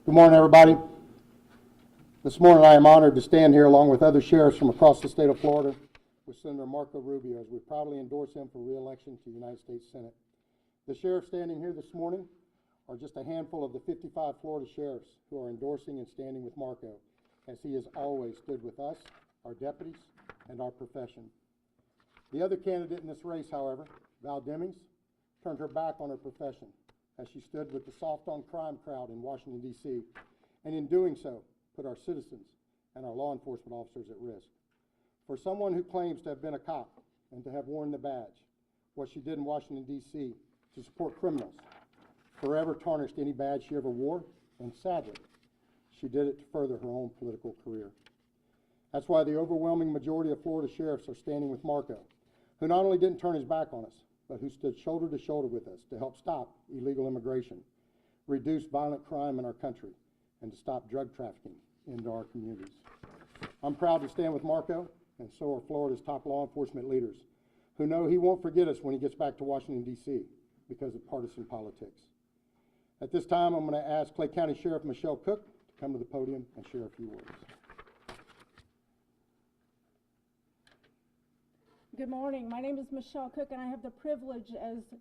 Good morning, everybody. This morning I am honored to stand here along with other sheriffs from across the state of Florida with Senator Marco Rubio as we proudly endorse him for re-election to the United States Senate. The sheriffs standing here this morning are just a handful of the 55 Florida sheriffs who are endorsing and standing with Marco, as he has always stood with us, our deputies, and our profession. The other candidate in this race, however, Val Demings, turned her back on her profession as she stood with the soft on crime crowd in Washington, D.C., and in doing so, put our citizens and our law enforcement officers at risk. For someone who claims to have been a cop and to have worn the badge, what she did in Washington, D.C. to support criminals forever tarnished any badge she ever wore, and sadly, she did it to further her own political career. That's why the overwhelming majority of Florida sheriffs are standing with Marco, who not only didn't turn his back on us, but who stood shoulder to shoulder with us to help stop illegal immigration, reduce violent crime in our country, and to stop drug trafficking into our communities. I'm proud to stand with Marco, and so are Florida's top law enforcement leaders, who know he won't forget us when he gets back to Washington, D.C. because of partisan politics. At this time, I'm going to ask Clay County Sheriff Michelle Cook to come to the podium and share a few words. Good morning. My name is Michelle Cook, and I have the privilege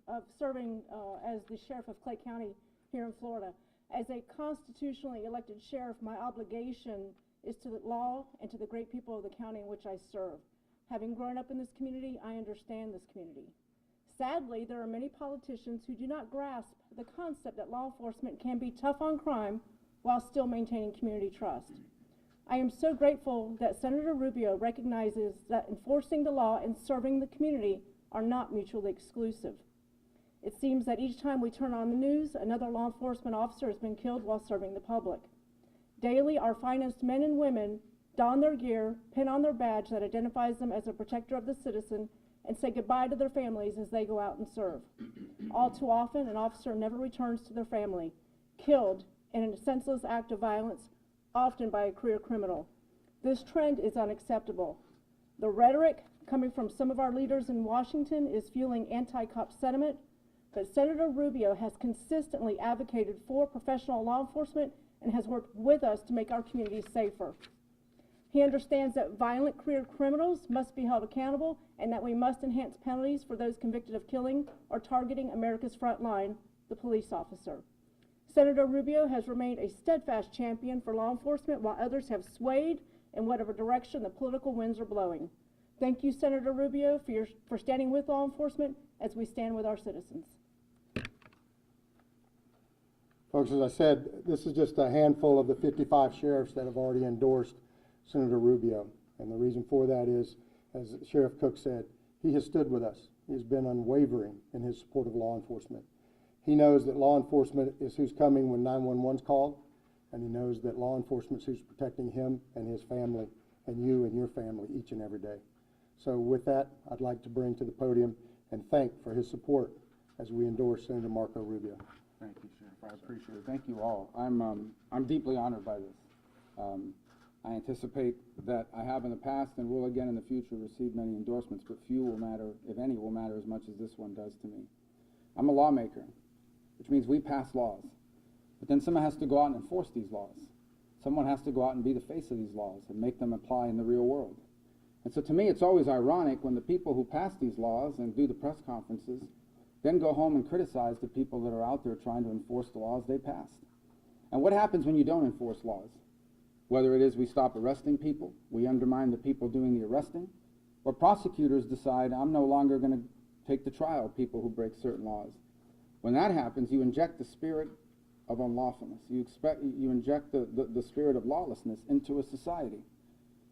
of serving as the Sheriff of Clay County here in Florida. As a constitutionally elected sheriff, my obligation is to the law and to the great people of the county in which I serve. Having grown up in this community, I understand this community. Sadly, there are many politicians who do not grasp the concept that law enforcement can be tough on crime while still maintaining community trust. I am so grateful that Senator Rubio recognizes that enforcing the law and serving the community are not mutually exclusive. It seems that each time we turn on the news, another law enforcement officer has been killed while serving the public. Daily, our finest men and women don their gear, pin on their badge that identifies them as a protector of the citizen, and say goodbye to their families as they go out and serve. All too often, an officer never returns to their family, killed in a senseless act of violence, often by a career criminal. This trend is unacceptable. The rhetoric coming from some of our leaders in Washington is fueling anti-cop sentiment, but Senator Rubio has consistently advocated for professional law enforcement and has worked with us to make our communities safer. He understands that violent career criminals must be held accountable and that we must enhance penalties for those convicted of killing or targeting America's front line, the police officer. Senator Rubio has remained a steadfast champion for law enforcement while others have swayed in whatever direction the political winds are blowing. Thank you, Senator Rubio, for standing with law enforcement as we stand with our citizens. Folks, as I said, this is just a handful of the 55 sheriffs that have already endorsed Senator Rubio. And the reason for that is, as Sheriff Cook said, he has stood with us. He's been unwavering in his support of law enforcement. He knows that law enforcement is who's coming when 911's called, and he knows that law enforcement is who's protecting him and his family and you and your family each and every day. So with that, I'd like to bring to the podium and thank for his support as we endorse Senator Marco Rubio. Thank you, Sheriff. I appreciate it. Thank you all. I'm deeply honored by this. I anticipate that I have in the past and will again in the future receive many endorsements, but few will matter, if any, will matter as much as this one does to me. I'm a lawmaker, which means we pass laws. But then someone has to go out and enforce these laws. Someone has to go out and be the face of these laws and make them apply in the real world. And so to me, it's always ironic when the people who pass these laws and do the press conferences then go home and criticize the people that are out there trying to enforce the laws they passed. And what happens when you don't enforce laws? Whether it is we stop arresting people, we undermine the people doing the arresting, or prosecutors decide I'm no longer going to take to trial people who break certain laws. When that happens, you inject the spirit of unlawfulness. You inject the spirit of lawlessness into a society.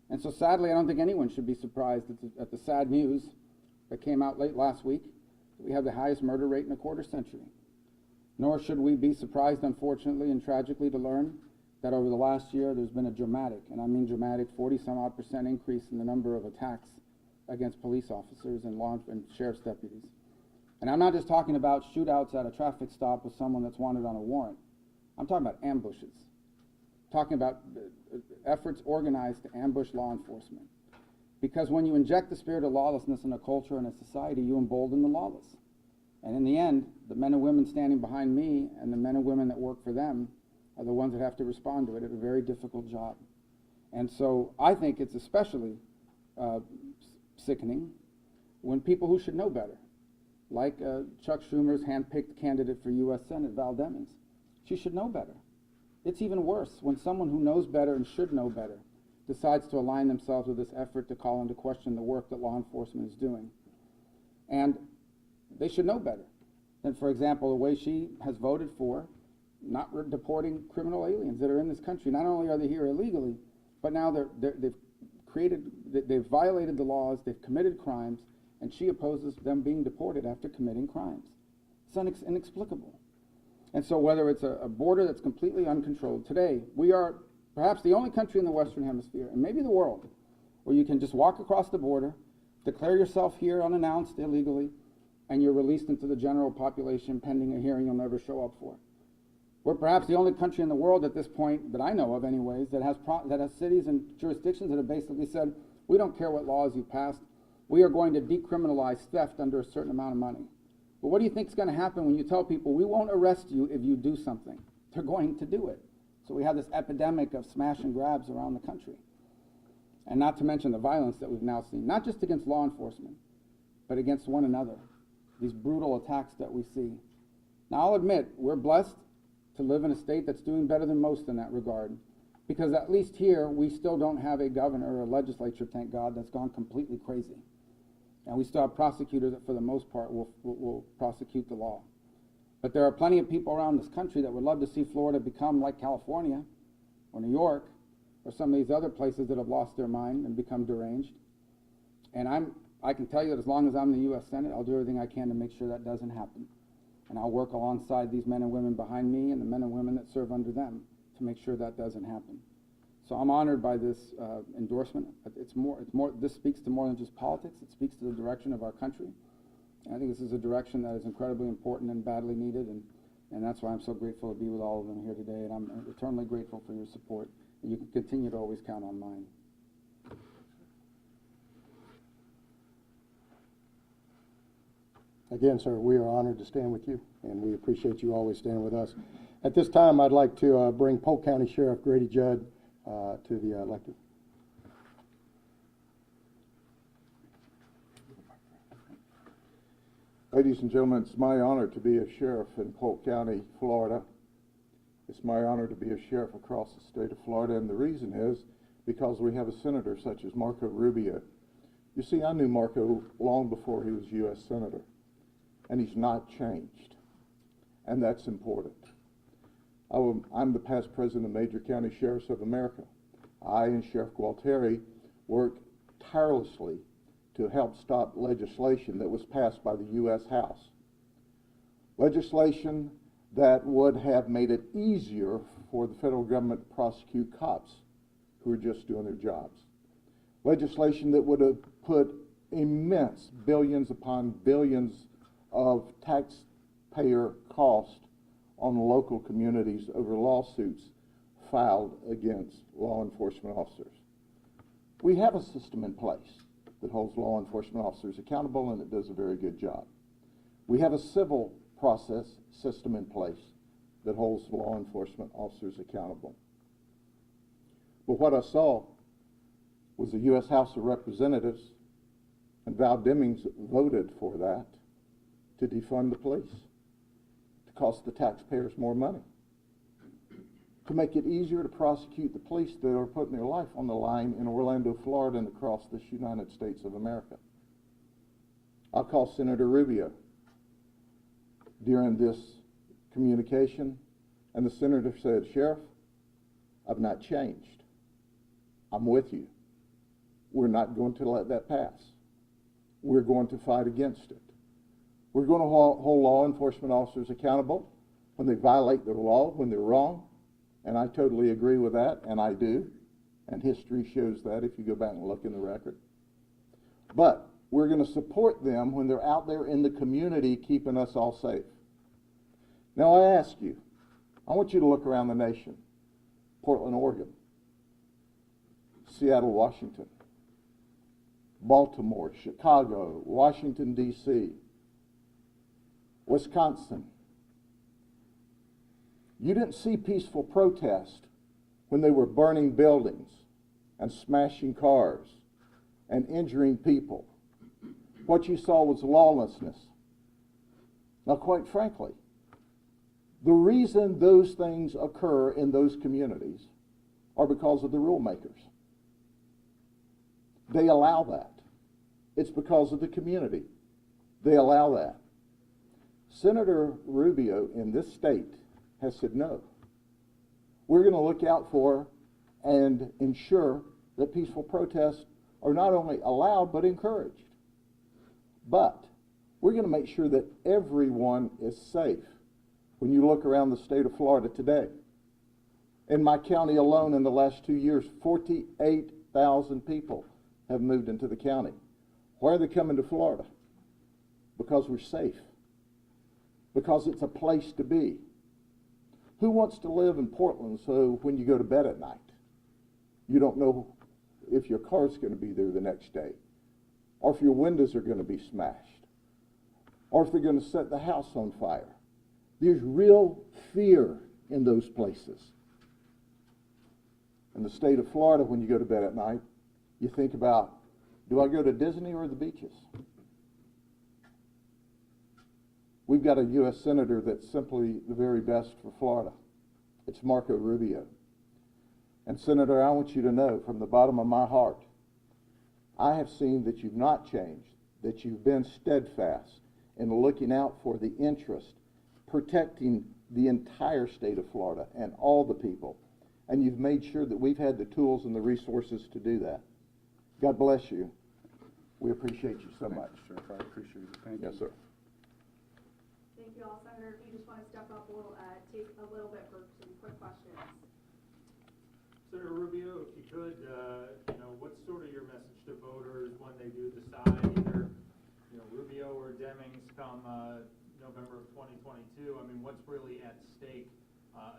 And so sadly, I don't think anyone should be surprised at the sad news that came out late last week. We have the highest murder rate in a quarter century. Nor should we be surprised, unfortunately and tragically, to learn that over the last year there's been a dramatic, and I mean dramatic, 40-some-odd% increase in the number of attacks against police officers and sheriff's deputies. And I'm not just talking about shootouts at a traffic stop with someone that's wanted on a warrant. I'm talking about ambushes. I'm talking about efforts organized to ambush law enforcement. Because when you inject the spirit of lawlessness in a culture and a society, you embolden the lawless. And in the end, the men and women standing behind me and the men and women that work for them are the ones that have to respond to it. It's a very difficult job. And so I think it's especially sickening when people who should know better, like Chuck Schumer's hand-picked candidate for U.S. Senate, Val Demings, she should know better. It's even worse when someone who knows better and should know better decides to align themselves with this effort to call into question the work that law enforcement is doing. And they should know better than, for example, the way she has voted for not deporting criminal aliens that are in this country. Not only are they here illegally, but now they've violated the laws, they've committed crimes, and she opposes them being deported after committing crimes. It's inexplicable. And so whether it's a border that's completely uncontrolled, today we are perhaps the only country in the Western Hemisphere, and maybe the world, where you can just walk across the border, declare yourself here unannounced illegally, and you're released into the general population pending a hearing you'll never show up for. We're perhaps the only country in the world at this point, that I know of anyways, that has cities and jurisdictions that have basically said, we don't care what laws you passed, we are going to decriminalize theft under a certain amount of money. But what do you think is going to happen when you tell people, we won't arrest you if you do something? They're going to do it. So we have this epidemic of smash and grabs around the country. And not to mention the violence that we've now seen, not just against law enforcement, but against one another. These brutal attacks that we see. Now I'll admit, we're blessed to live in a state that's doing better than most in that regard, because at least here we still don't have a governor or a legislature, thank God, that's gone completely crazy. And we still have prosecutors that for the most part will prosecute the law. But there are plenty of people around this country that would love to see Florida become like California or New York or some of these other places that have lost their mind and become deranged. And I can tell you that as long as I'm in the U.S. Senate, I'll do everything I can to make sure that doesn't happen. And I'll work alongside these men and women behind me and the men and women that serve under them to make sure that doesn't happen. So I'm honored by this endorsement. This speaks to more than just politics. It speaks to the direction of our country. And I think this is a direction that is incredibly important and badly needed, and that's why I'm so grateful to be with all of them here today, and I'm eternally grateful for your support, and you can continue to always count on mine. Again, sir, we are honored to stand with you, and we appreciate you always standing with us. At this time, I'd like to bring Polk County Sheriff Grady Judd to the elected. Ladies and gentlemen, it's my honor to be a sheriff in Polk County, Florida. It's my honor to be a sheriff across the state of Florida, and the reason is because we have a senator such as Marco Rubio. You see, I knew Marco long before he was U.S. Senator, and he's not changed, and that's important. I'm the past president of Major County Sheriffs of America. I and Sheriff Gualtieri work tirelessly to help stop legislation that was passed by the U.S. House. Legislation that would have made it easier for the federal government to prosecute cops who are just doing their jobs. Legislation that would have put immense billions upon billions of taxpayer cost on local communities over lawsuits filed against law enforcement officers. We have a system in place that holds law enforcement officers accountable, and it does a very good job. We have a civil process system in place that holds law enforcement officers accountable. But what I saw was the U.S. House of Representatives, and Val Demings voted for that, to defund the police, to cost the taxpayers more money, to make it easier to prosecute the police that are putting their life on the line in Orlando, Florida, and across this United States of America. I'll call Senator Rubio during this communication, and the senator said, "Sheriff, I've not changed. I'm with you. We're not going to let that pass. We're going to fight against it. We're going to hold law enforcement officers accountable when they violate the law, when they're wrong." And I totally agree with that, and I do. And history shows that if you go back and look in the record. But we're going to support them when they're out there in the community keeping us all safe. Now I ask you, I want you to look around the nation. Portland, Oregon. Seattle, Washington. Baltimore, Chicago, Washington, D.C., Wisconsin, You didn't see peaceful protest when they were burning buildings and smashing cars and injuring people. What you saw was lawlessness. Now, quite frankly, the reason those things occur in those communities are because of the rule makers. They allow that. It's because of the community. They allow that. Senator Rubio in this state has said no. We're going to look out for and ensure that peaceful protests are not only allowed but encouraged. But we're going to make sure that everyone is safe. When you look around the state of Florida today, in my county alone in the last 2 years, 48,000 people have moved into the county. Why are they coming to Florida? Because we're safe. Because it's a place to be. Who wants to live in Portland so when you go to bed at night, you don't know if your car's going to be there the next day, or if your windows are going to be smashed, or if they're going to set the house on fire? There's real fear in those places. In the state of Florida, when you go to bed at night, you think about, do I go to Disney or the beaches? We've got a U.S. Senator that's simply the very best for Florida. It's Marco Rubio. And Senator, I want you to know from the bottom of my heart, I have seen that you've not changed, that you've been steadfast in looking out for the interest, protecting the entire state of Florida and all the people. And you've made sure that we've had the tools and the resources to do that. God bless you. We appreciate you so much. Sheriff, I appreciate it. Thank you. Yes, sir. Thank you all. Senator, if you just want to step up, we'll take a little bit for some quick questions. Senator Rubio, if you could, what's sort of your message to voters when they do decide either, Rubio or Demings come November of 2022? I mean, what's really at stake,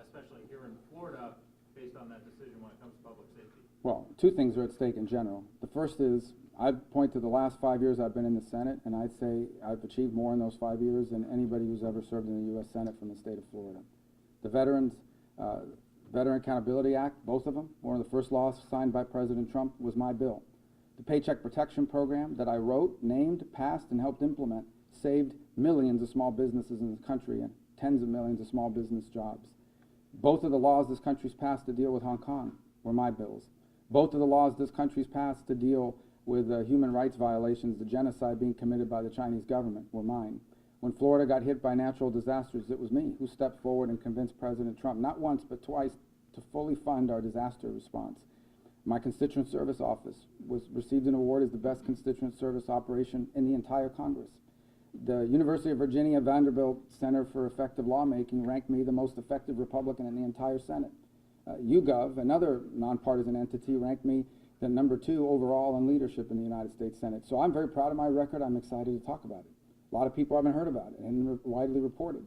especially here in Florida, based on that decision when it comes to public safety? Well, two things are at stake in general. The first is, I'd point to the last 5 years I've been in the Senate, and I'd say I've achieved more in those 5 years than anybody who's ever served in the U.S. Senate from the state of Florida. The Veteran Accountability Act, both of them, one of the first laws signed by President Trump was my bill. The Paycheck Protection Program that I wrote, named, passed, and helped implement saved millions of small businesses in this country and tens of millions of small business jobs. Both of the laws this country's passed to deal with Hong Kong were my bills. Both of the laws this country's passed to deal with human rights violations, the genocide being committed by the Chinese government, were mine. When Florida got hit by natural disasters, it was me who stepped forward and convinced President Trump, not once but twice, to fully fund our disaster response. My constituent service office received an award as the best constituent service operation in the entire Congress. The University of Virginia Vanderbilt Center for Effective Lawmaking ranked me the most effective Republican in the entire Senate. YouGov, another nonpartisan entity, ranked me the #2 overall in leadership in the United States Senate. So I'm very proud of my record. I'm excited to talk about it. A lot of people haven't heard about it and widely reported,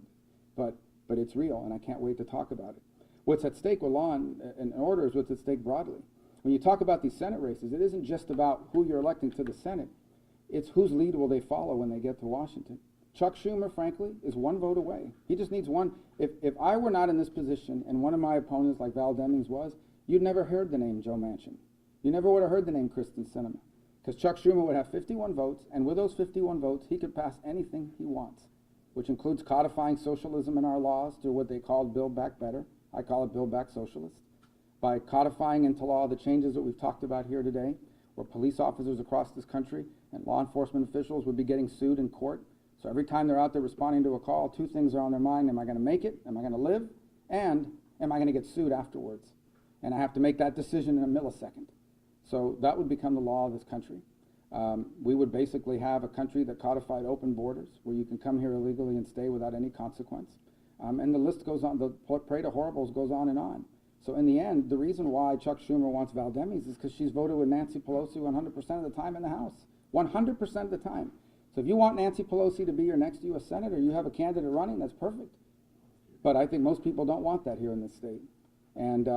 but it's real, and I can't wait to talk about it. What's at stake with law and order is what's at stake broadly. When you talk about these Senate races, it isn't just about who you're electing to the Senate. It's whose lead will they follow when they get to Washington. Chuck Schumer, frankly, is one vote away. He just needs one. If I were not in this position and one of my opponents like Val Demings was, you'd never heard the name Joe Manchin. You never would have heard the name Kristen Sinema. Because Chuck Schumer would have 51 votes, and with those 51 votes, he could pass anything he wants, which includes codifying socialism in our laws through what they called Build Back Better. I call it Build Back Socialist. By codifying into law the changes that we've talked about here today, where police officers across this country and law enforcement officials would be getting sued in court. So every time they're out there responding to a call, two things are on their mind. Am I going to make it? Am I going to live? And am I going to get sued afterwards? And I have to make that decision in a millisecond. So that would become the law of this country. We would basically have a country that codified open borders, where you can come here illegally and stay without any consequence. And the list goes on, the parade of horribles goes on and on. So in the end, the reason why Chuck Schumer wants Val Demings is because she's voted with Nancy Pelosi 100% of the time in the House. 100% of the time. So if you want Nancy Pelosi to be your next U.S. Senator, you have a candidate running, that's perfect. But I think most people don't want that here in this state. And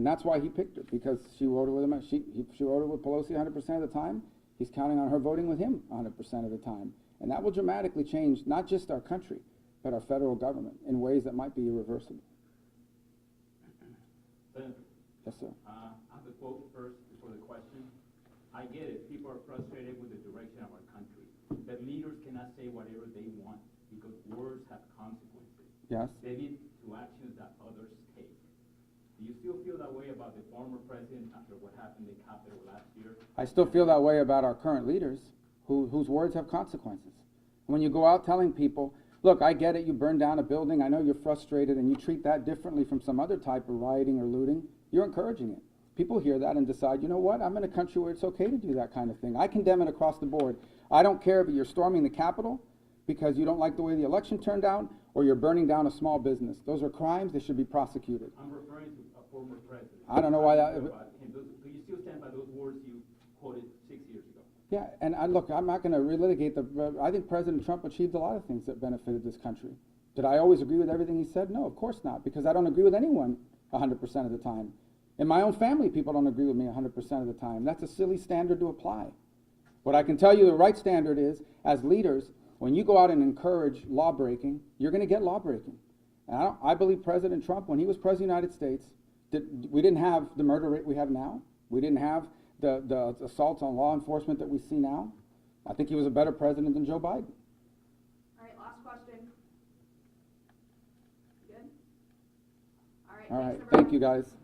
that's why he picked her, because she voted with him. She voted with Pelosi 100% of the time. He's counting on her voting with him 100% of the time. And that will dramatically change not just our country, but our federal government in ways that might be irreversible. Yes, sir. I have a quote first before the question. I get it. People are frustrated with the direction of our country. That leaders cannot say whatever they want because words have consequences. Yes. They lead to actions that others take. Do you still feel that way about the former president after what happened in the Capitol last year? I still feel that way about our current leaders whose words have consequences. When you go out telling people, look, I get it, you burned down a building, I know you're frustrated, and you treat that differently from some other type of rioting or looting, you're encouraging it. People hear that and decide, you know what, I'm in a country where it's okay to do that kind of thing. I condemn it across the board. I don't care if you're storming the Capitol because you don't like the way the election turned out, or you're burning down a small business. Those are crimes, they should be prosecuted. I'm referring to a former president. I don't know why that... Do you still stand by those words you quoted 6 years ago? Yeah, and look, I'm not going to relitigate I think President Trump achieved a lot of things that benefited this country. Did I always agree with everything he said? No, of course not, because I don't agree with anyone 100% of the time. In my own family, people don't agree with me 100% of the time. That's a silly standard to apply. What I can tell you the right standard is, as leaders, when you go out and encourage law breaking, you're going to get law breaking. And I believe President Trump, when he was President of the United States, we didn't have the murder rate we have now. We didn't have the assaults on law enforcement that we see now. I think he was a better president than Joe Biden. All right, last question. Good? All right, All right, thanks, thank you everyone. guys.